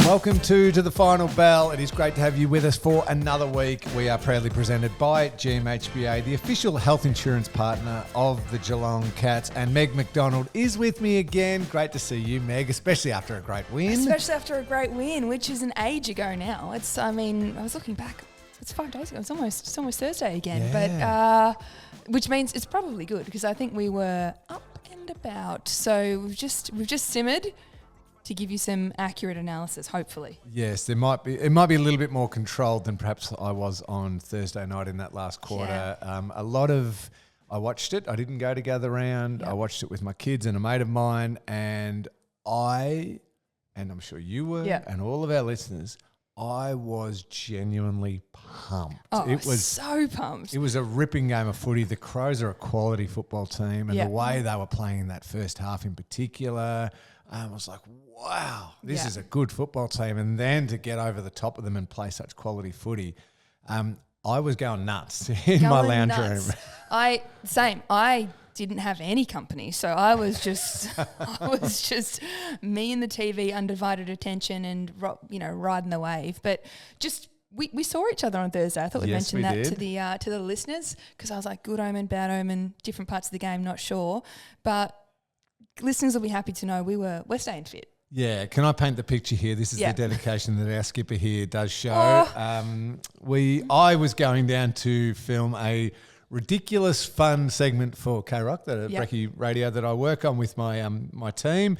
Welcome to the Final Bell. It is great to have you with us for another week. We are proudly presented by GMHBA, the official health insurance partner of the Geelong Cats. And Meg McDonald is with me again. Great to see you, Meg, especially after a great win. Especially after a great win, which is an age ago now. I was looking back. It's 5 days ago. It's almost Thursday again. Yeah. But which means it's probably good because I think we were up and about. So we've just simmered to give you some accurate analysis, hopefully. Yes, it might be a little bit more controlled than perhaps I was on Thursday night in that last quarter. Yeah. I watched it. I didn't go to gather round. Yep. I watched it with my kids and a mate of mine, and I'm sure you were, and all of our listeners, I was genuinely pumped. Oh, it was so pumped. It was a ripping game of footy. The Crows are a quality football team, and the way they were playing in that first half in particular, I was like, wow, this is a good football team. And then to get over the top of them and play such quality footy, I was going nuts in my lounge room. I didn't have any company, so I was just me and the TV, undivided attention, and riding the wave. But just we saw each other on Thursday. I thought we'd mention that to the listeners because I was like, good omen, bad omen, different parts of the game, not sure, but listeners will be happy to know we're staying fit. Yeah, can I paint the picture here? This is the dedication that our skipper here does show. I was going down to film a ridiculous fun segment for K-Rock, the Brekkie radio that I work on with my my team.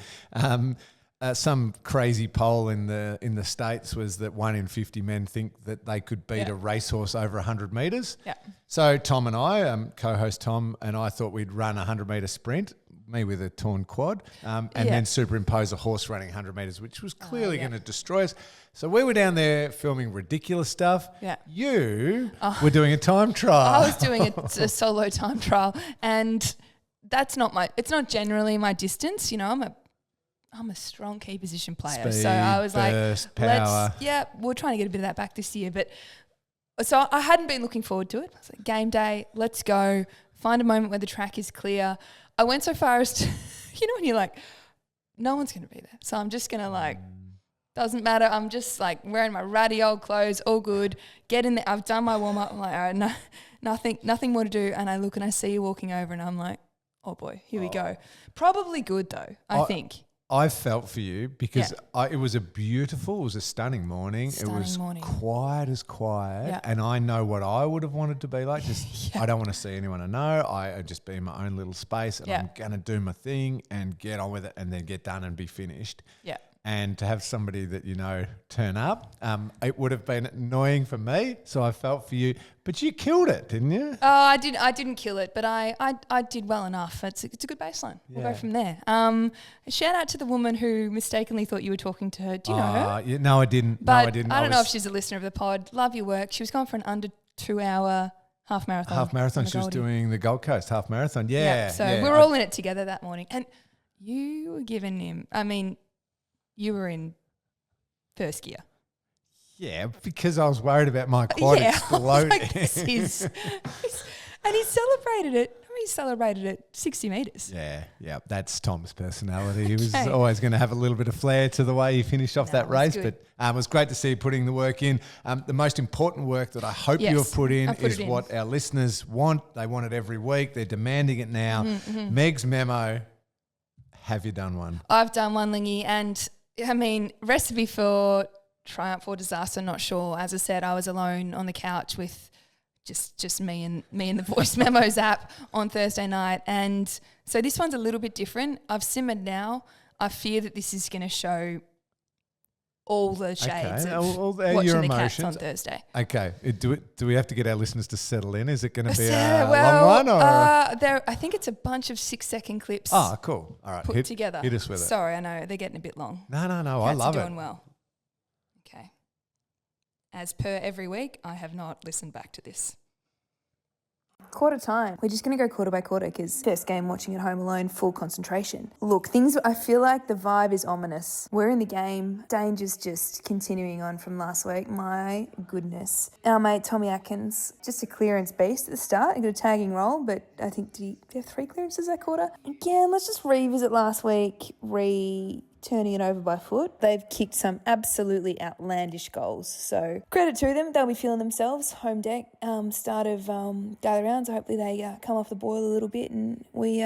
Some crazy poll in the States was that 1 in 50 men think that they could beat a racehorse over 100 metres. Yeah. So Tom and I, co-host Tom and I, thought we'd run a 100-metre sprint, me with a torn quad, and then superimpose a horse running 100 metres, which was clearly going to destroy us. So we were down there filming ridiculous stuff. Yeah. You were doing a time trial. I was doing a solo time trial, and it's not generally my distance. You know, I'm a strong key position player. Speed, so I was burst, power. We're trying to get a bit of that back this year. But so I hadn't been looking forward to it. I was like, game day, let's go. Find a moment where the track is clear. I went so far as to, when you're like, no one's going to be there. So I'm just going to doesn't matter. I'm just wearing my ratty old clothes, all good. Get in there. I've done my warm up. I'm like, all right, no, nothing more to do. And I look and I see you walking over and I'm like, oh boy, here we go. Probably good though, I think. I felt for you because it was a stunning morning. It was quiet as quiet, and I know what I would have wanted to be like. Just I don't want to see anyone I know. I just be in my own little space, and I'm going to do my thing and get on with it, and then get done and be finished. Yeah. And to have somebody that turn up, it would have been annoying for me. So I felt for you, but you killed it, didn't you? Oh, I didn't kill it, but I did well enough. It's a good baseline. We'll go from there. Shout out to the woman who mistakenly thought you were talking to her. Do you know her? Yeah, no, I didn't. But I don't know if she's a listener of the pod. Love your work. She was going for an under 2 hour half marathon. She was doing the Gold Coast half marathon. Yeah. So we were all in it together that morning, and you were giving him. You were in first gear. Yeah, because I was worried about my quad exploding. And he celebrated it. He celebrated it 60 metres. Yeah, that's Tom's personality. He was always going to have a little bit of flair to the way he finished off that race. Good. But it was great to see you putting the work in. The most important work that I hope you have put in is what our listeners want. They want it every week. They're demanding it now. Mm-hmm. Meg's memo. Have you done one? I've done one, Lingy, and recipe for triumph or disaster, not sure. As I said, I was alone on the couch with just me and the voice memos app on Thursday night. And so this one's a little bit different. I've simmered now. I fear that this is going to show all the shades of watching the Cats on Thursday. Okay. Do we have to get our listeners to settle in? Is it going to be a long one? Or I think it's a bunch of 6-second clips. Oh, cool. All right. Put together. Hit us with it. Sorry, I know they're getting a bit long. No. Cats I love it. are doing well. Okay. As per every week, I have not listened back to this. Quarter time. We're just going to go quarter by quarter because first game watching at home alone, full concentration. Look, I feel like the vibe is ominous. We're in the game. Danger's just continuing on from last week. My goodness. Our mate Tommy Atkins, just a clearance beast at the start. He got a tagging role, but I think did he have 3 clearances that quarter? Again, let's just revisit last week, turning it over by foot. They've kicked some absolutely outlandish goals. So credit to them. They'll be feeling themselves. Home deck, start of daily rounds. Hopefully they come off the boil a little bit and we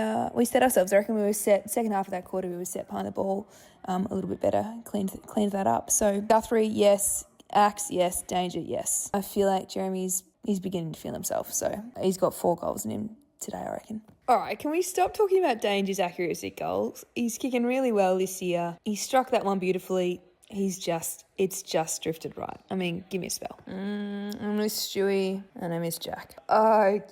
set ourselves. I reckon we were set, second half of that quarter, we were set behind the ball a little bit better, cleaned that up. So Guthrie, yes. Axe, yes. Danger, yes. I feel like Jeremy's beginning to feel himself. So he's got 4 goals in him today, I reckon. All right, can we stop talking about Danger's accuracy goals? He's kicking really well this year. He struck that one beautifully. It's just drifted right. I mean, give me a spell. I miss Stewie and I miss Jack. Okay.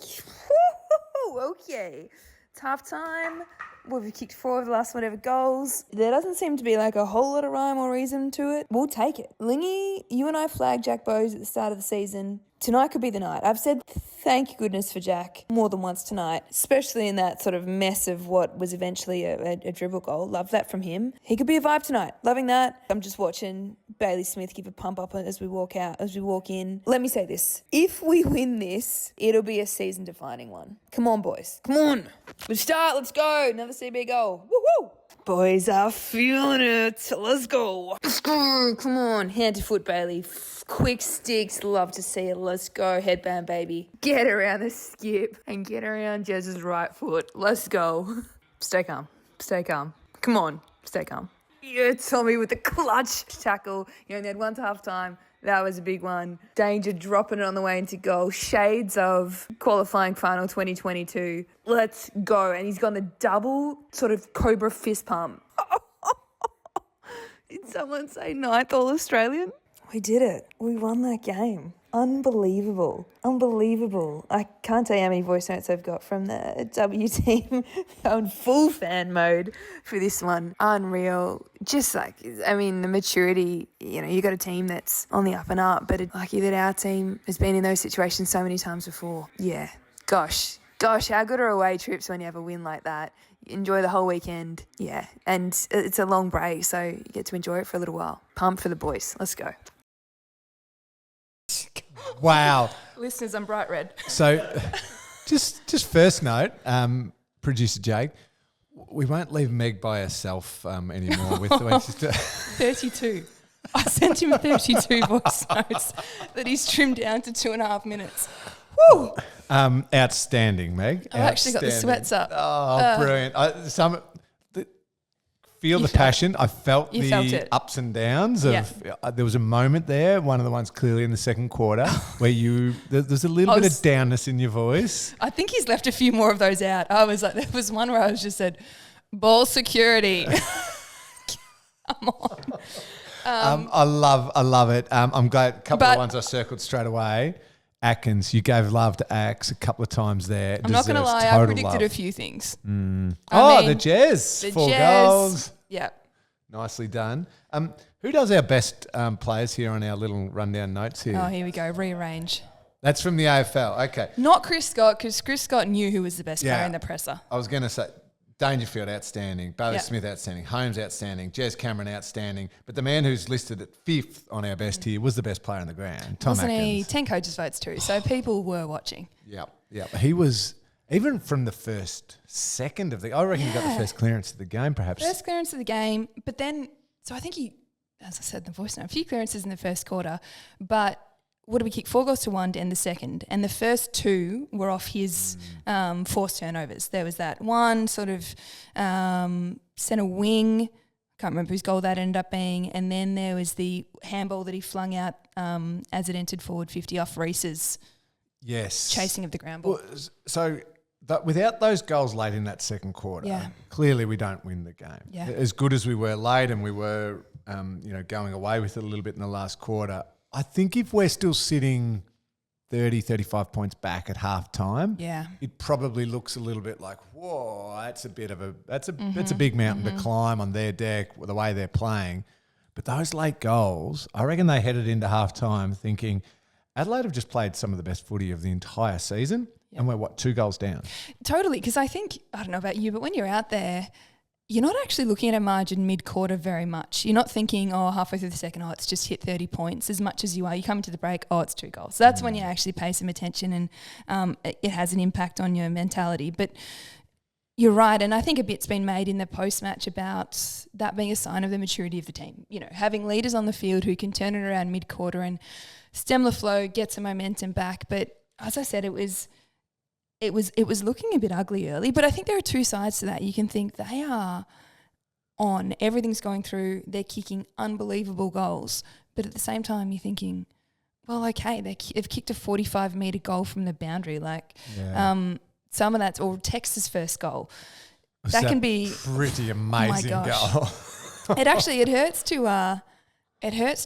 Tough time. We've kicked 4 of the last whatever goals. There doesn't seem to be like a whole lot of rhyme or reason to it. We'll take it. Lingy, you and I flagged Jack Bowes at the start of the season. Tonight could be the night. I've said thank goodness for Jack more than once tonight, especially in that sort of mess of what was eventually a dribble goal. Love that from him. He could be a vibe tonight. Loving that. I'm just watching Bailey Smith give a pump up as we walk in. Let me say this. If we win this, it'll be a season-defining one. Come on, boys. Come on. Let's start. Let's go. Another CB goal. Woo-hoo. Boys are feeling it. Let's go. Let's go. Come on. Hand to foot, Bailey. Quick sticks. Love to see it. Let's go. Headband, baby. Get around the skip and get around Jez's right foot. Let's go. Stay calm. Stay calm. Come on. Stay calm. Yeah, Tommy with the clutch tackle. You only had one to half time. That was a big one. Danger dropping it on the way into goal. Shades of qualifying final 2022. Let's go. And he's gone the double sort of Cobra fist pump. Did someone say 9th All-Australian? We did it. We won that game. Unbelievable. Unbelievable. I can't tell you how many voice notes I've got from the W team going full fan mode for this one. Unreal. Just like, I mean, the maturity, you know, you got a team that's on the up and up, but it's lucky that our team has been in those situations so many times before. Yeah. Gosh, how good are away trips when you have a win like that? Enjoy the whole weekend. Yeah. And it's a long break, so you get to enjoy it for a little while. Pump for the boys. Let's go. Wow. Listeners, I'm bright red. So just first note, producer Jake, we won't leave Meg by herself anymore with the way she's 32. I sent him 32 voice notes that he's trimmed down to 2.5 minutes. Woo! Outstanding, Meg. I've actually got the sweats up. Oh, brilliant. Feel the passion. I felt the ups and downs of. There was a moment there, one of the ones clearly in the second quarter, where there's a little bit of downness in your voice. I think he's left a few more of those out. I was like, there was one where I was just said, ball security. Come on. I love it. I'm glad. A couple of ones I circled straight away. Atkins, you gave love to Axe a couple of times there. I'm not going to lie, I predicted a few things. The Jez. 4 goals. Yeah. Nicely done. Who does our best players here on our little rundown notes here? Oh, here we go. Rearrange. That's from the AFL. Okay. Not Chris Scott, because Chris Scott knew who was the best player in the presser. I was going to say Dangerfield, outstanding. Bailey Smith, outstanding. Holmes, outstanding. Jez Cameron, outstanding. But the man who's listed at 5th on our best here was the best player on the ground, Tom Wasn't Atkins. he? 10 coaches votes too, so people were watching. Yep. He was, even from the first second of I reckon he got the first clearance of the game, perhaps. First clearance of the game, but then, so I think he, as I said in the voice note, a few clearances in the first quarter, but what did we kick? 4 goals to 1 to end the second. And the first 2 were off his forced turnovers. There was that one sort of centre wing, can't remember whose goal that ended up being, and then there was the handball that he flung out as it entered forward 50 off Reese's chasing of the ground ball. Well, so without those goals late in that second quarter, clearly we don't win the game. Yeah. As good as we were late and we were going away with it a little bit in the last quarter, I think if we're still sitting 30, 35 points back at half time, it probably looks a little bit like, whoa, that's a big mountain to climb on their deck, the way they're playing. But those late goals, I reckon they headed into half time thinking Adelaide have just played some of the best footy of the entire season and we're, 2 goals down? Totally, because I think, I don't know about you, but when you're out there, you're not actually looking at a margin mid-quarter very much. You're not thinking, halfway through the second, it's just hit 30 points as much as you are. You come into the break, it's 2 goals. So that's when you actually pay some attention and it has an impact on your mentality. But, You're right, and I think a bit's been made in the post-match about that being a sign of the maturity of the team. You know, having leaders on the field who can turn it around mid-quarter and stem the flow, get some momentum back. But as I said, it was looking a bit ugly early. But I think there are two sides to that. You can think they are on, everything's going through, they're kicking unbelievable goals. But at the same time, you're thinking, well, okay, they've kicked a 45-metre goal from the boundary. Some of that's, or Texas' first goal. That can be pretty amazing goal. It hurts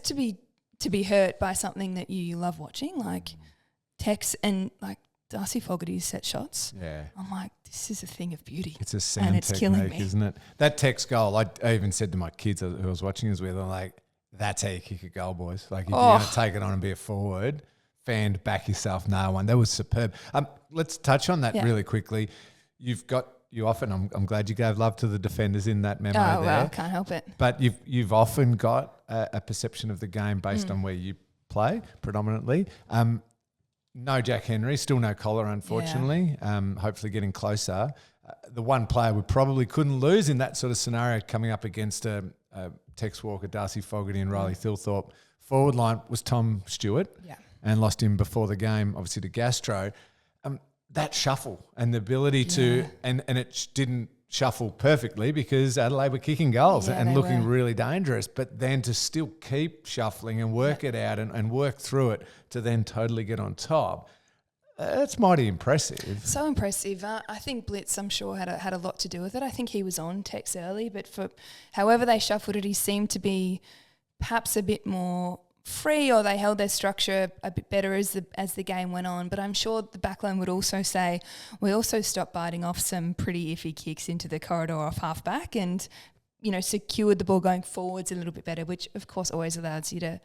to be hurt by something that you love watching, like Tex and like Darcy Fogarty's set shots. Yeah. I'm like, this is a thing of beauty. It's a sound technique, isn't it? That Tex goal, I even said to my kids who I was watching us with, I'm like, that's how you kick a goal, boys. Like if you're going to take it on and be a forward, fanned back yourself, nail one. That was superb. Let's touch on that really quickly. I'm glad you gave love to the defenders in that memo there. Well, can't help it. But you've often got a perception of the game based on where you play predominantly. No Jack Henry, still no collar, unfortunately. Hopefully getting closer. The one player we probably couldn't lose in that sort of scenario coming up against Tex Walker, Darcy Fogarty and Riley Thilthorpe. Forward line was Tom Stewart. Yeah. And lost him before the game, obviously to Gastro. That shuffle and the ability to, and it didn't shuffle perfectly because Adelaide were kicking goals and looking really dangerous, but then to still keep shuffling and work it out and work through it to then totally get on top, that's mighty impressive. So impressive. I think Blitz, I'm sure, had a lot to do with it. I think he was on Tex early, but for however they shuffled it, he seemed to be perhaps a bit more free, or they held their structure a bit better as the game went on. But I'm sure the backline would also say we also stopped biting off some pretty iffy kicks into the corridor off half-back and, secured the ball going forwards a little bit better, which of course always allows you to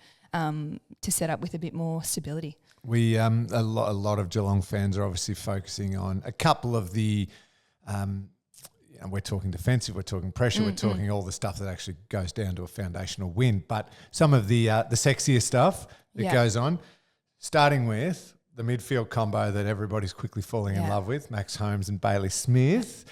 set up with a bit more stability. We a lot of Geelong fans are obviously focusing on a couple of the we're talking defensive, we're talking pressure, we're talking all the stuff that actually goes down to a foundational win. But some of the sexier stuff that goes on, starting with the midfield combo that everybody's quickly falling in love with, Max Holmes and Bailey Smith.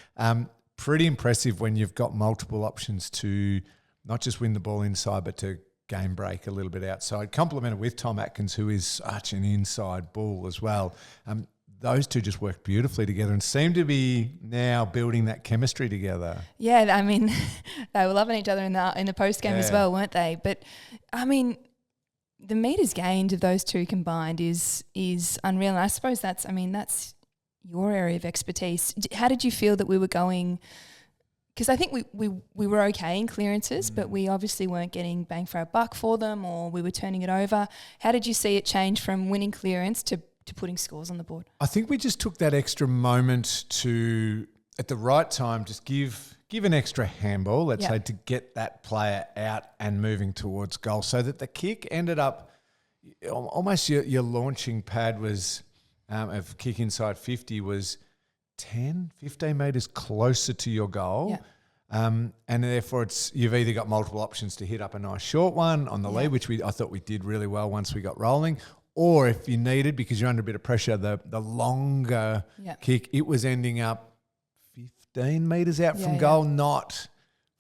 Pretty impressive when you've got multiple options to not just win the ball inside, but to game break a little bit outside. Complemented with Tom Atkins, who is such an inside bull as well. Those two just work beautifully together and seem to be now building that chemistry together. Yeah, I mean, they were loving each other in the post-game as well, weren't they? But, I mean, the metres gained of those two combined is unreal. And I suppose that's your area of expertise. How did you feel that we were going? Because I think we were okay in clearances, but we obviously weren't getting bang for our buck for them, or we were turning it over. How did you see it change from winning clearance to putting scores on the board? I think we just took that extra moment to, at the right time, just give an extra handball, let's say, to get that player out and moving towards goal, so that the kick ended up almost your launching pad was of kick inside 50 was 10, 15 metres closer to your goal. Yeah. And therefore you've either got multiple options to hit up a nice short one on the lead, which I thought we did really well once we got rolling, or if you needed, because you're under a bit of pressure, the longer kick, it was ending up 15 metres out from goal, not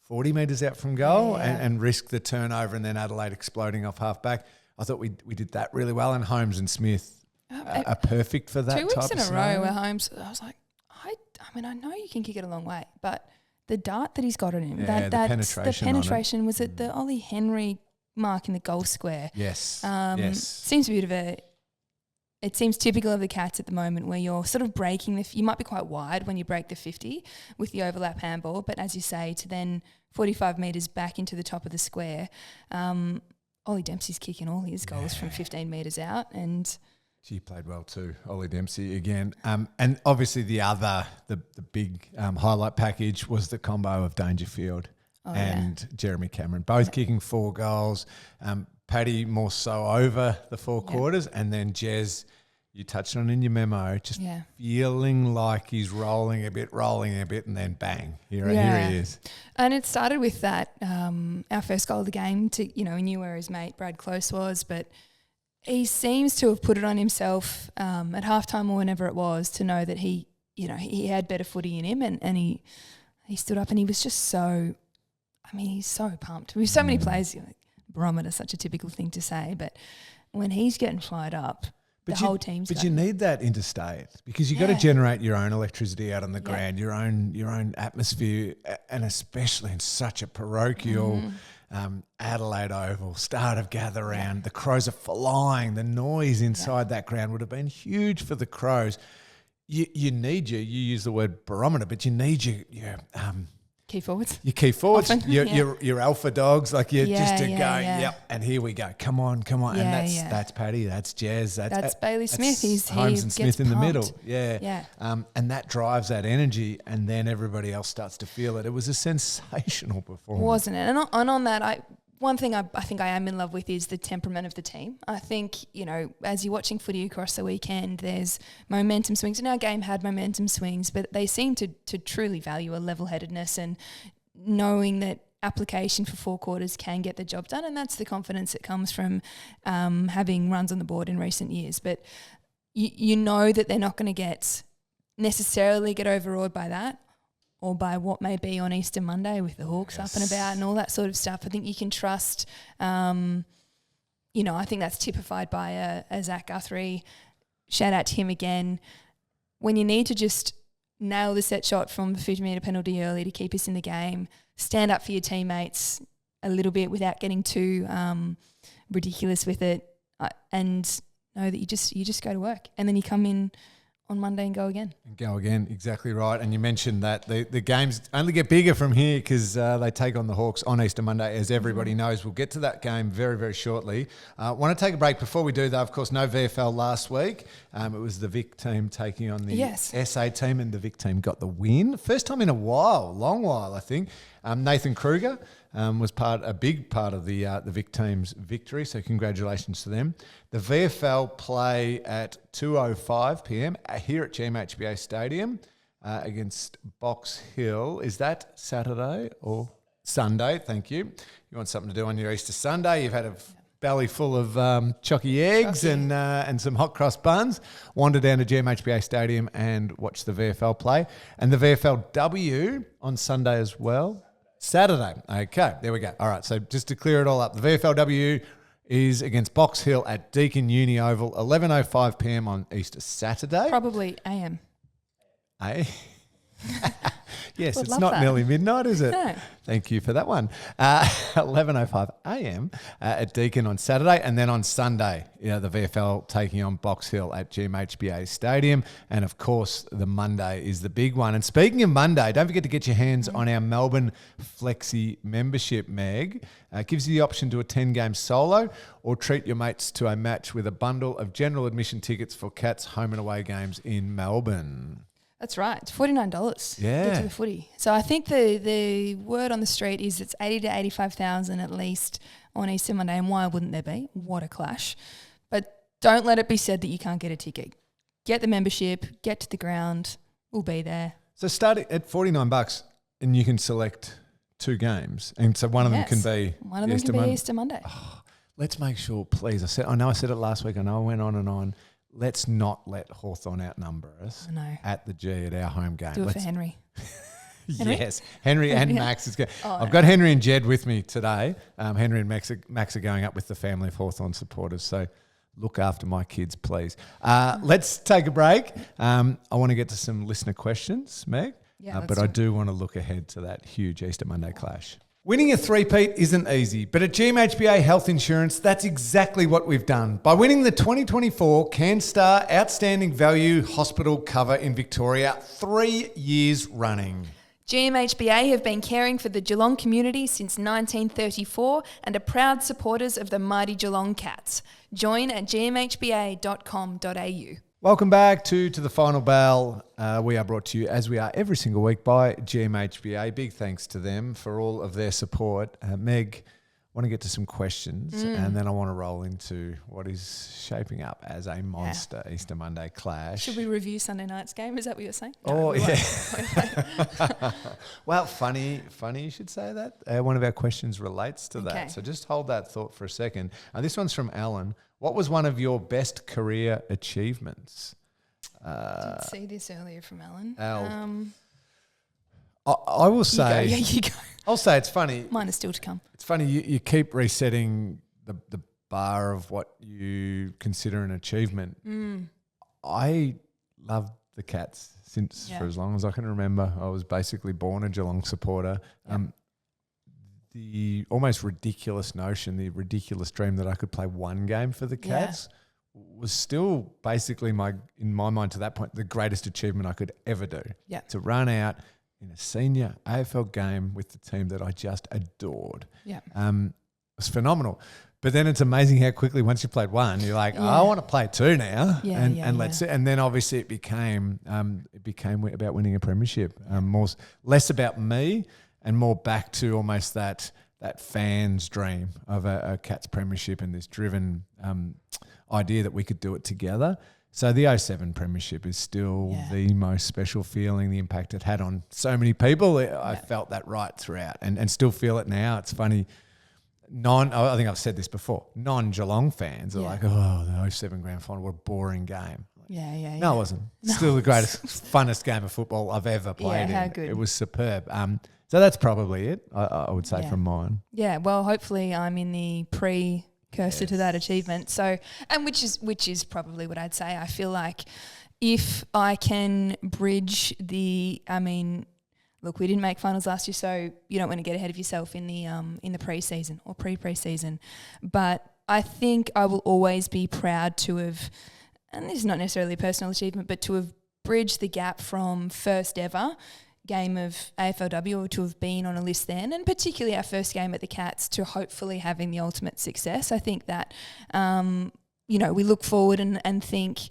40 metres out from goal, and risk the turnover and then Adelaide exploding off half-back. I thought we did that really well, and Holmes and Smith are perfect for that type of 2 weeks in a scenario. row where Holmes, I was like, I know you can kick it a long way, but the dart that he's got on him, the penetration was at the Ollie Henry mark in the goal square. Yes. Seems a bit of it seems typical of the Cats at the moment, where you're sort of breaking you might be quite wide when you break the 50 with the overlap handball, but as you say, to then 45 metres back into the top of the square, Ollie Dempsey's kicking all his goals from 15 metres out, and he played well too, Ollie Dempsey again. And obviously the big highlight package was the combo of Dangerfield and Jeremy Cameron, both kicking 4 goals. Paddy more so over the 4 quarters, and then Jez, you touched on in your memo, just feeling like he's rolling a bit, and then bang, here he is. And it started with that, our first goal of the game. He knew where his mate Brad Close was, but he seems to have put it on himself at halftime or whenever it was, to know that he you know, he had better footy in him, and he stood up and he was just so, I mean, he's so pumped. With so many players, you know, barometer, such a typical thing to say, but when he's getting fired up, whole team's. But you need that interstate because you've got to generate your own electricity out on the ground, your own atmosphere, and especially in such a parochial Adelaide Oval, start of gather round. The Crows are flying. The noise inside that ground would have been huge for the Crows. You need you use the word barometer, but you need your key forwards. Your key forwards, your alpha dogs, like you're just to go, yep, and here we go. Come on. And that's Paddy, that's Jazz, that's Bailey Smith. He's Holmes and Smith in the middle. Yeah. And that drives that energy, and then everybody else starts to feel it. It was a sensational performance. Wasn't it? And on that, one thing I think I am in love with is the temperament of the team. I think, you know, as you're watching footy across the weekend, there's momentum swings. And our game had momentum swings, but they seem to truly value a level-headedness and knowing that application for 4 quarters can get the job done. And that's the confidence that comes from having runs on the board in recent years. But you know that they're not going to necessarily get overawed by that, or by what may be on Easter Monday with the Hawks up and about and all that sort of stuff. I think you can trust, you know, I think that's typified by a Zach Guthrie. Shout out to him again. When you need to just nail the set shot from the 50-metre penalty early to keep us in the game, stand up for your teammates a little bit without getting too ridiculous with it, and know that you just go to work, and then you come in on Monday and go again. Exactly right. And you mentioned that the games only get bigger from here because they take on the Hawks on Easter Monday, as everybody knows. We'll get to that game very, very shortly. Want to take a break. Before we do, though, of course, no VFL last week. It was the Vic team taking on the SA team, and the Vic team got the win. First time in a while, long while, I think. Nathan Kruger was a big part of the Vic team's victory, so congratulations to them. The VFL play at 2:05 p.m. here at GMHBA Stadium against Box Hill. Is that Saturday or Sunday? Thank you. You want something to do on your Easter Sunday? You've had a belly full of chocky eggs and some hot cross buns. Wander down to GMHBA Stadium and watch the VFL play. And the VFLW on Sunday as well. Saturday. Okay, there we go. All right, so just to clear it all up, the VFLW is against Box Hill at Deakin Uni Oval, 11:05 p.m. on Easter Saturday. Probably AM. Yes, it's not nearly midnight, is it? No. Thank you for that one. 11:05 a.m. At Deakin on Saturday, and then on Sunday, the VFL taking on Box Hill at GMHBA Stadium, and of course the Monday is the big one. And speaking of Monday, don't forget to get your hands on our Melbourne Flexi membership, Meg. It gives you the option to attend games solo or treat your mates to a match with a bundle of general admission tickets for Cats home and away games in Melbourne. That's right. It's $49. Yeah. Get to the footy. So I think the word on the street is it's 80 to 85,000 at least on Easter Monday. And why wouldn't there be? What a clash. But don't let it be said that you can't get a ticket. Get the membership, get to the ground. We'll be there. So start at $49 and you can select 2 games. And so one of them can be Easter Monday. Oh, let's make sure, please. I know I said it last week. I know I went on and on. Let's not let Hawthorn outnumber us at the G at our home game. Do it for Henry. Yes, Henry and Max is going. I've got Henry and Jed with me today. Henry and Max are going up with the family of Hawthorn supporters. So look after my kids, please. Let's take a break. I want to get to some listener questions, Meg. Yeah, but I do want to look ahead to that huge Easter Monday clash. Winning a three-peat isn't easy, but at GMHBA Health Insurance, that's exactly what we've done. By winning the 2024 CanStar Outstanding Value Hospital cover in Victoria 3 years running. GMHBA have been caring for the Geelong community since 1934 and are proud supporters of the mighty Geelong Cats. Join at gmhba.com.au. Welcome back to The Final Bell. We are brought to you, as we are every single week, by GMHBA. Big thanks to them for all of their support. Meg, I want to get to some questions and then I want to roll into what is shaping up as a monster Easter Monday clash. Should we review Sunday night's game? Is that what you're saying? Oh, yeah. Well, funny you should say that. One of our questions relates to that. So just hold that thought for a second. This one's from Alan. What was one of your best career achievements? Did see this earlier from Alan. I will say... You go. I'll say it's funny. Mine is still to come. It's funny, you keep resetting the bar of what you consider an achievement. I love the Cats since for as long as I can remember. I was basically born a Geelong supporter. The almost ridiculous notion, the ridiculous dream that I could play one game for the Cats was still basically in my mind to that point, the greatest achievement I could ever do. Yeah. To run out in a senior AFL game with the team that I just adored. Yeah. It was phenomenal. But then it's amazing how quickly once you played one, you're like, I want to play two now. Let's see. And then obviously it became about winning a premiership. Less about me and more back to almost that fan's dream of a Cats premiership and this driven idea that we could do it together. So the 07 premiership is still the most special feeling, the impact it had on so many people. I felt that right throughout and still feel it now. It's funny. I think I've said this before, non-Geelong fans are like, the 07 grand final, what a boring game. No, it wasn't. Still the greatest, funnest game of football I've ever played in. How good. It was superb. So that's probably it, I would say, from mine. Yeah, well, hopefully I'm in the precursor to that achievement. So, and which is probably what I'd say. I feel like if I can bridge look, we didn't make finals last year, so you don't want to get ahead of yourself in the pre-season or pre-season. But I think I will always be proud to have, and this is not necessarily a personal achievement, but to have bridged the gap from first ever game of AFLW or to have been on a list then, and particularly our first game at the Cats, to hopefully having the ultimate success. I think that, we look forward and think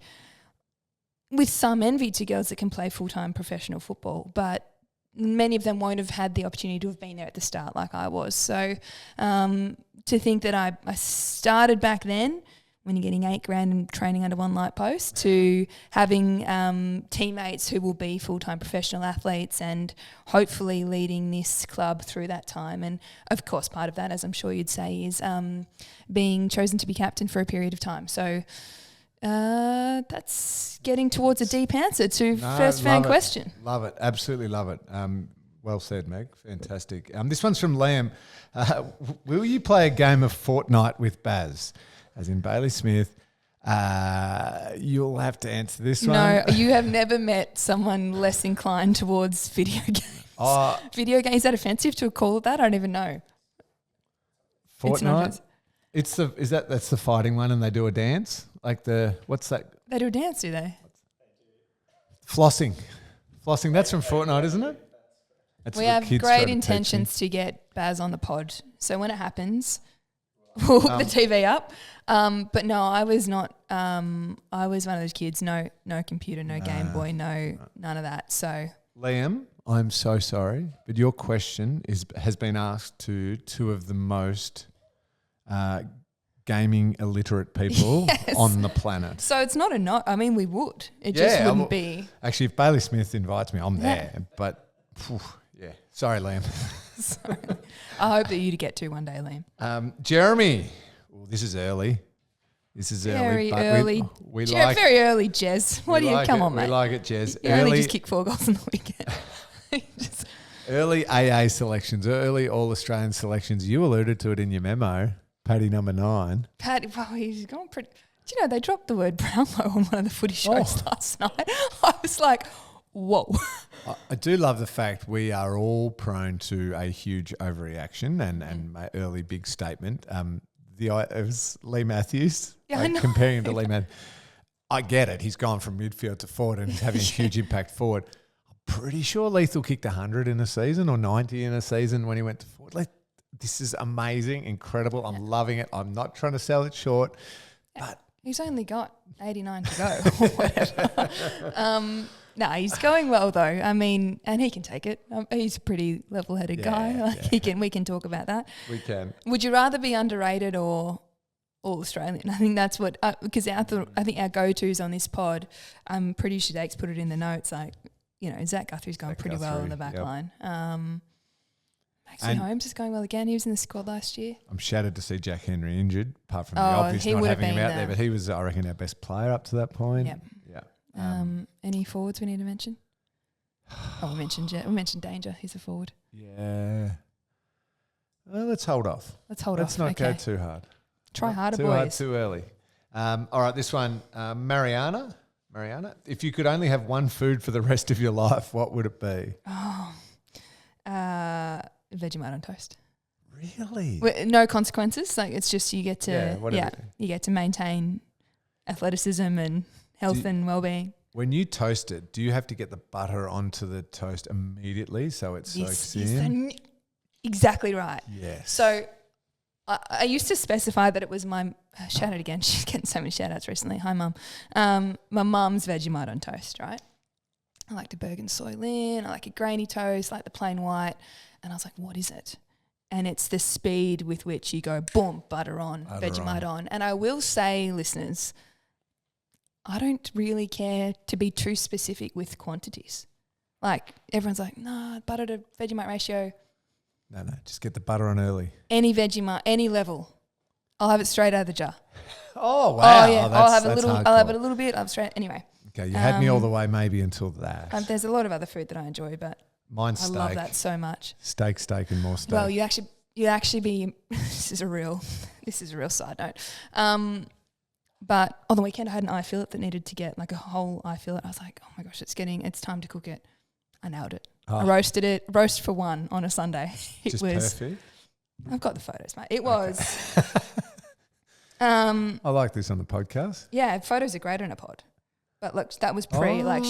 with some envy to girls that can play full-time professional football, but many of them won't have had the opportunity to have been there at the start like I was. So to think that I started back then when you're getting $8,000 and training under one light post to having teammates who will be full-time professional athletes and hopefully leading this club through that time. And, of course, part of that, as I'm sure you'd say, is being chosen to be captain for a period of time. So that's getting towards a deep answer to first fan question. Love it. Absolutely love it. Well said, Meg. Fantastic. This one's from Liam. Will you play a game of Fortnite with Baz? As in Bailey Smith. You'll have to answer this one. No, you have never met someone less inclined towards video games. Video games, is that offensive to call it that? I don't even know. Fortnite? That's the fighting one and they do a dance? What's that? They do a dance, do they? Flossing, that's from Fortnite, isn't it? We have great intentions to get Baz on the pod. So when it happens, we'll hook the TV up. But no, I was not. I was one of those kids. No computer, no Game Boy, none of that. So Liam, I'm so sorry, but your question has been asked to two of the most gaming illiterate people on the planet. So it's not a no. I mean, we would. It just wouldn't be. Actually, if Bailey Smith invites me, I'm there. But sorry, Liam. Sorry. I hope that you get to one day, Liam. Jeremy. Well, this is early. Very early. Very early, Jez. What do you? Come on, mate. We like it, Jez. You only just kick 4 goals on the weekend. Early AA selections, early All-Australian selections. You alluded to it in your memo. Paddy number 9. Paddy, well, he's gone pretty. Do you know they dropped the word Brownlow on one of the footy shows last night? I was like, whoa. I do love the fact we are all prone to a huge overreaction and my early big statement. It was Lee Matthews. Yeah, I know. Comparing him to Lee Matthews. I get it. He's gone from midfield to forward and he's having a huge impact forward. I'm pretty sure Lethal kicked 100 in a season or 90 in a season when he went to forward. This is amazing, incredible. I'm loving it. I'm not trying to sell it short. But he's only got 89 to go or whatever. No, he's going well though. I mean, and he can take it. He's a pretty level-headed guy. We can talk about that. We can. Would you rather be underrated or All-Australian? I think that's what, because I think our go-tos on this pod, I'm pretty sure Dake's put it in the notes, Zach Guthrie's going pretty well in the back line. Maxie Holmes is going well again. He was in the squad last year. I'm shattered to see Jack Henry injured, apart from the obvious not having him out there. But he was, I reckon, our best player up to that point. Yep. Yeah. Any forwards we need to mention? Oh, we mentioned Danger. He's a forward. Yeah. Well, let's hold off. Let's not go too hard. Try harder, too boys. Hard, too early. All right, this one, Mariana, if you could only have one food for the rest of your life, what would it be? Oh, Vegemite on toast. Really? No consequences. Like it's just you get to you get to maintain athleticism and health and well-being. When you toast it, do you have to get the butter onto the toast immediately so it soaks in? Exactly right. Yes. So I used to specify that it was my shout out again. She's getting so many shout outs recently. Hi, Mum. My mum's Vegemite on toast, right? I like the Bergen soy lin. I like a grainy toast, I like the plain white. And I was like, what is it? And it's the speed with which you go, boom, butter on, Vegemite on. And I will say, listeners, I don't really care to be too specific with quantities. Like everyone's like, no, butter to Vegemite ratio. No, just get the butter on early. Any Vegemite, any level. I'll have it straight out of the jar. Oh, wow. Oh, yeah. I'll have it a little bit. I'll have straight. Anyway. Okay, you had me all the way maybe until that. There's a lot of other food that I enjoy, but mine's steak. I love that so much. Steak, and more steak. Well, you actually be. This is a real side note. But on the weekend I had an eye fillet that needed to get like a whole eye fillet. I was like, oh my gosh, it's time to cook it. I nailed it. I roasted it. Roast for one on a Sunday. It was perfect. I've got the photos, mate. It was. I like this on the podcast. Yeah, photos are great on a pod. But look, that was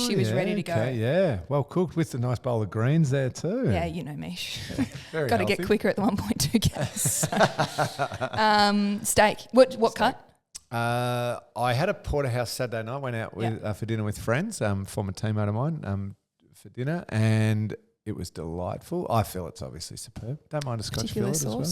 she was ready to go. Yeah, well cooked with a nice bowl of greens there too. Yeah, you know me. Very got to get quicker at the 1.2 gas. Steak. What cut? I had a porterhouse Saturday night. Went out with, for dinner with friends, former teammate of mine, for dinner, and it was delightful. I feel it's obviously superb. Don't mind a Scotch fillet as well.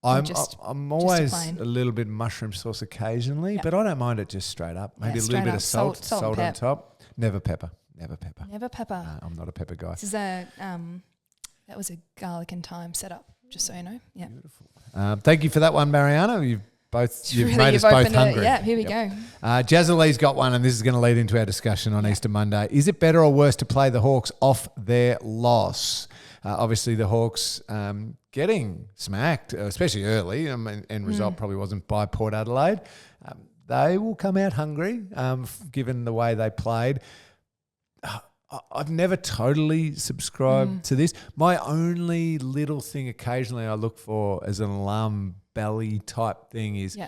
I'm always a little bit mushroom sauce occasionally, but I don't mind it just straight up. Maybe a little bit of salt on top. Never pepper. I'm not a pepper guy. This is that was a garlic and thyme setup, just so you know. Yeah. Beautiful. Thank you for that one, Mariana. You've made us both hungry. Here we go. Jazalee's got one, and this is going to lead into our discussion on Easter Monday. Is it better or worse to play the Hawks off their loss? Obviously, the Hawks getting smacked, especially early, end result probably wasn't by Port Adelaide. They will come out hungry, given the way they played. I've never totally subscribed to this. My only little thing occasionally I look for as an alarm belly type thing is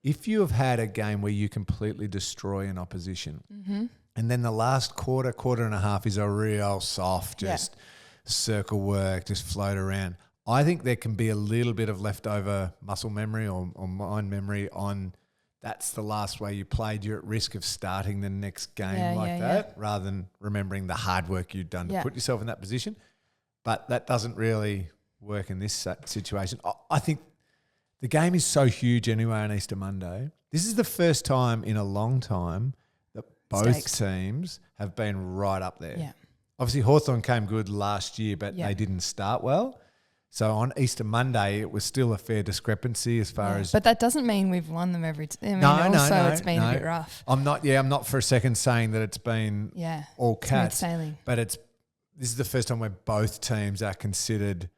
if you have had a game where you completely destroy an opposition and then the last quarter and a half is a real soft, just circle work, just float around. I think there can be a little bit of leftover muscle memory or mind memory on that's the last way you played. You're at risk of starting the next game rather than remembering the hard work you'd done to put yourself in that position. But that doesn't really work in this situation. I think the game is so huge anyway on Easter Monday. This is the first time in a long time that both teams have been right up there. Yeah. Obviously, Hawthorn came good last year, but they didn't start well. So on Easter Monday, it was still a fair discrepancy as far as. But that doesn't mean we've won them every. It's been a bit rough. I'm not for a second saying that it's been all cats. Sailing. But this is the first time where both teams are considered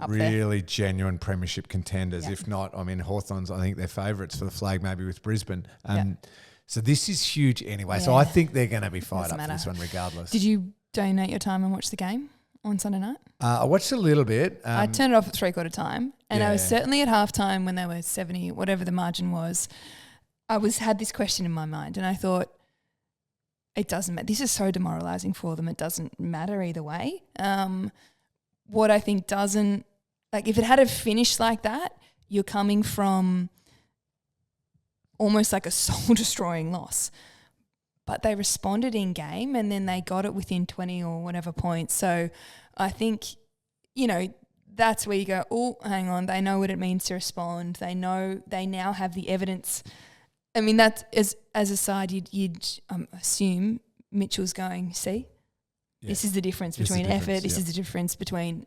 really genuine premiership contenders. If not, Hawthorn's, I think they're favourites for the flag, maybe with Brisbane. So this is huge anyway. So I think they're going to be fired up for this one regardless. Did you donate your time and watch the game on Sunday night? I watched a little bit. I turned it off at 3/4 time, and I was certainly at halftime when they were 70, whatever the margin was. I had this question in my mind, and I thought, it doesn't matter. This is so demoralising for them. It doesn't matter either way. What I think doesn't, like, if it had a finish like that, you're coming from almost like a soul-destroying loss. But they responded in game and then they got it within 20 or whatever points. So I think, that's where you go, oh, hang on, they know what it means to respond. They now have the evidence. I mean, that's as a side, you'd assume Mitchell's going, see, this is the difference between effort. This is the difference between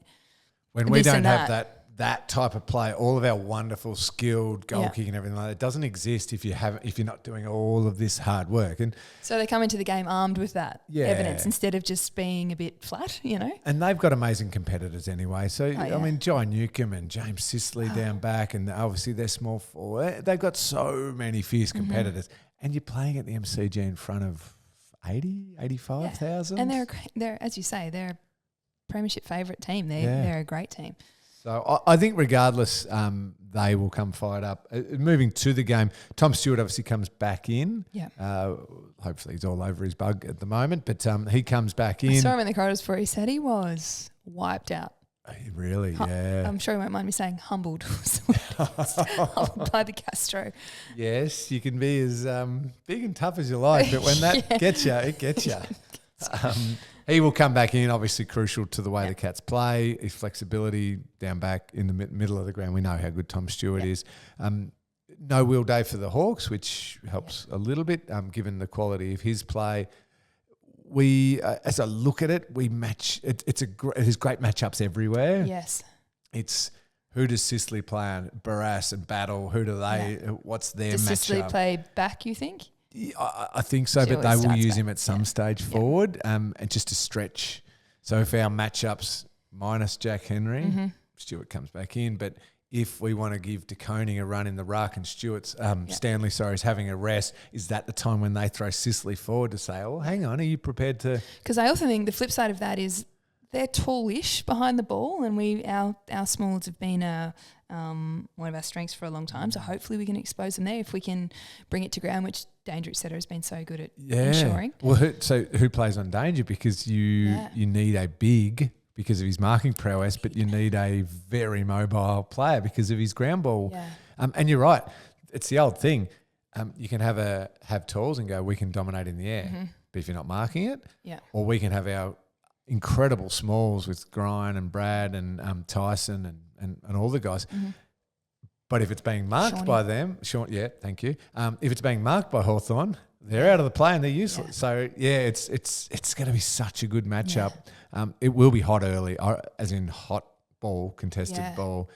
when we don't have that type of play, all of our wonderful, skilled goal kicking and everything like that, doesn't exist if you're not doing all of this hard work. And so they come into the game armed with that evidence instead of just being a bit flat, you know. And they've got amazing competitors anyway. So I mean, Jai Newcomb and James Sisley down back, and obviously they're small forward. They've got so many fierce competitors, and you're playing at the MCG in front of 85,000. And they're as you say, they're a premiership favourite team. They're a great team. So I think regardless, they will come fired up. Moving to the game, Tom Stewart obviously comes back in. Yeah. Hopefully he's all over his bug at the moment, but he comes back in. I saw him in the corridors before. He said he was wiped out. Really? Yeah. I'm sure he won't mind me saying humbled. Humbled by the Castro. Yes, you can be as big and tough as you like, but when that gets you, it gets you. He will come back in, obviously crucial to the way the Cats play. His flexibility down back in the middle of the ground. We know how good Tom Stewart is. No Will Day for the Hawks, which helps a little bit given the quality of his play. We, as I look at it, we match. There's great matchups everywhere. Yes. It's who does Sisley play on? Barras and Battle. Who do they? What's their matchup? Does Sisley play back, you think? I think so, but they will use him at some stage forward and just to stretch. So if our matchups minus Jack Henry, Stewart comes back in. But if we want to give De Koning a run in the ruck and Stanley, is having a rest, is that the time when they throw Sisley forward to say, oh, hang on, are you prepared to? Because I also think the flip side of that is they're tallish behind the ball, and our smalls have been one of our strengths for a long time. So hopefully we can expose them there if we can bring it to ground, which Danger, et cetera, has been so good at ensuring. Well, who plays on Danger? Because you need a big because of his marking prowess, but you need a very mobile player because of his ground ball. Yeah. And you're right. It's the old thing. You can have tools and go, we can dominate in the air, but if you're not marking it, or we can have our incredible smalls with Grind and Brad and Tyson and all the guys. But if it's being marked by them, thank you. If it's being marked by Hawthorn, they're out of the play and they're useless. So it's going to be such a good matchup. It will be hot early, as in hot ball, contested ball.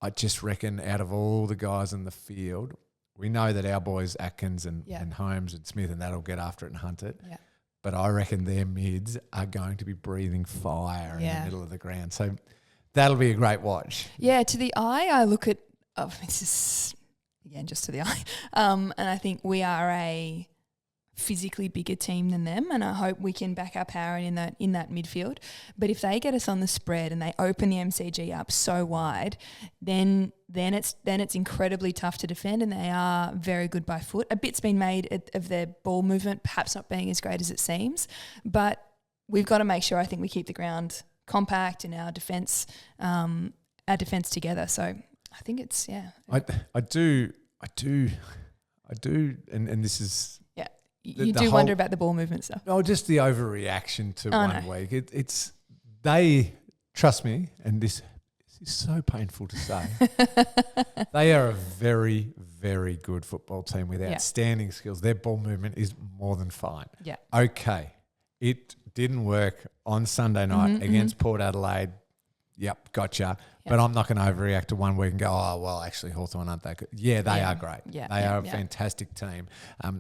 I just reckon out of all the guys in the field, we know that our boys Atkins and Holmes and Smith and that'll get after it and hunt it. Yeah. But I reckon their mids are going to be breathing fire in the middle of the ground. So that'll be a great watch. Yeah, to the eye, I look at this is again just to the eye, and I think we are a physically bigger team than them, and I hope we can back our power in that midfield. But if they get us on the spread and they open the MCG up so wide, then it's incredibly tough to defend, and they are very good by foot. A bit's been made of their ball movement, perhaps not being as great as it seems, but we've got to make sure I think we keep the ground compact and our defence together. So I think it's I do, and this is you do wonder about the ball movement stuff. Oh, just the overreaction to one week. It's they trust me, and this is so painful to say. They are a very, very good football team with outstanding skills. Their ball movement is more than fine. Yeah. Okay, it didn't work on Sunday night against Port Adelaide. Yep, gotcha. But I'm not going to overreact to 1 week and go, oh, well, actually Hawthorn aren't that good. Yeah, they are great. Yeah, they are a fantastic team.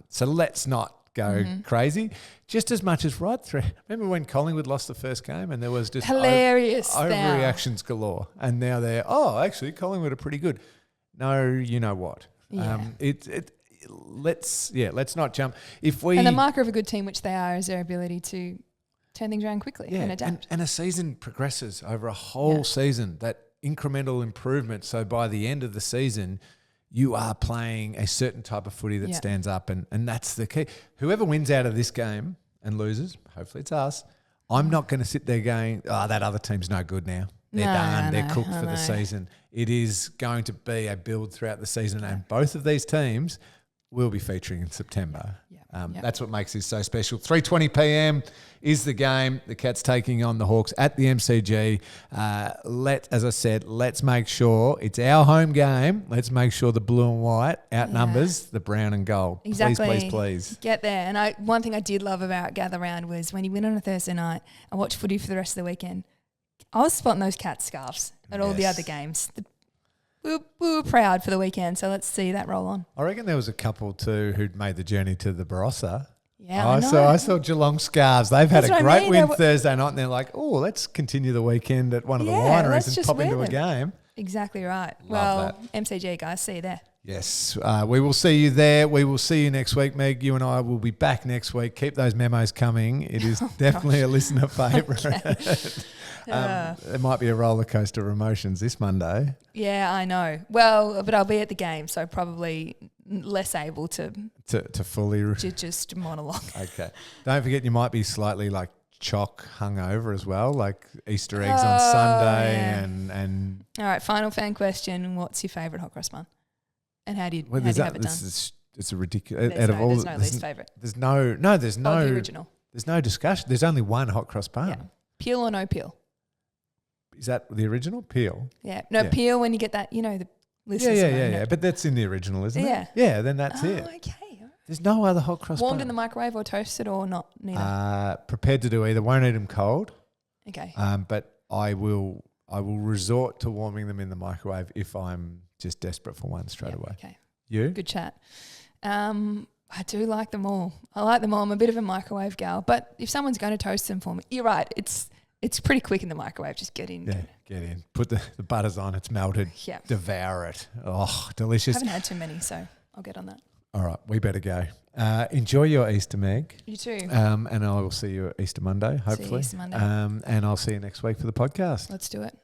So let's not go crazy. Just as much as right through. Remember when Collingwood lost the first game and there was just hilarious overreactions galore, and now they're actually Collingwood are pretty good. No, you know what? Yeah. Let's not jump. And the marker of a good team, which they are, is their ability to turn things around quickly and adapt. And a season progresses over a whole season, that incremental improvement. So by the end of the season, you are playing a certain type of footy that stands up, and that's the key. Whoever wins out of this game and loses, hopefully it's us, I'm not going to sit there going, that other team's no good now. They're done. They're cooked for the season. It is going to be a build throughout the season, and both of these teams will be featuring in September. That's what makes this so special. 3:20 p.m. is the game. The Cats taking on the Hawks at the MCG. As I said, let's make sure it's our home game. Let's make sure the blue and white outnumbers the brown and gold. Exactly. Please. Get there. And one thing I did love about Gather Round was when you win on a Thursday night and watch footy for the rest of the weekend, I was spotting those cat scarves at all the Yes. other games. We were proud for the weekend, so let's see that roll on. I reckon there was a couple too who'd made the journey to the Barossa. Yeah, I know. So I saw Geelong Scarves. They've had That's a what I great mean. win They Thursday night, and they're like, "Oh, let's continue the weekend at one of the Yeah, let's wineries and just pop wear into a them. game." Exactly right. Love MCG guys, see you there. Yes, we will see you there. We will see you next week, Meg. You and I will be back next week. Keep those memos coming. It is definitely a listener favourite. It might be a roller coaster of emotions this Monday. Yeah, I know. Well, but I'll be at the game, so probably less able to fully just monologue. Okay. Don't forget, you might be slightly like chock hungover as well, like Easter eggs on Sunday yeah. and. All right, final fan question. What's your favourite hot cross bun? And how do you have it done? It's a ridiculous. There's no least favourite. There's no the original. There's no discussion. There's only one hot cross bun. Yeah. Peel or no peel? Is that the original peel? Yeah. No, Yeah. peel when you get that, the listeners. Yeah. But that's in the original, isn't Yeah. it? Yeah. Then that's it. Okay. There's no other hot cross Warmed bun. in the microwave or toasted or not? Neither. Prepared to do either. Won't eat them cold. Okay. But I will resort to warming them in the microwave if I'm just desperate for one straight away. Okay. You? Good chat. I do like them all. I like them all. I'm a bit of a microwave gal, but if someone's going to toast them for me, you're right. It's pretty quick in the microwave. Just get in. Yeah, get in. Put the butters on. It's melted. Yeah. Devour it. Oh, delicious. I haven't had too many, so I'll get on that. All right, we better go. Enjoy your Easter, Meg. You too. And I will see you at Easter Monday, hopefully. Easter Monday. And I'll see you next week for the podcast. Let's do it.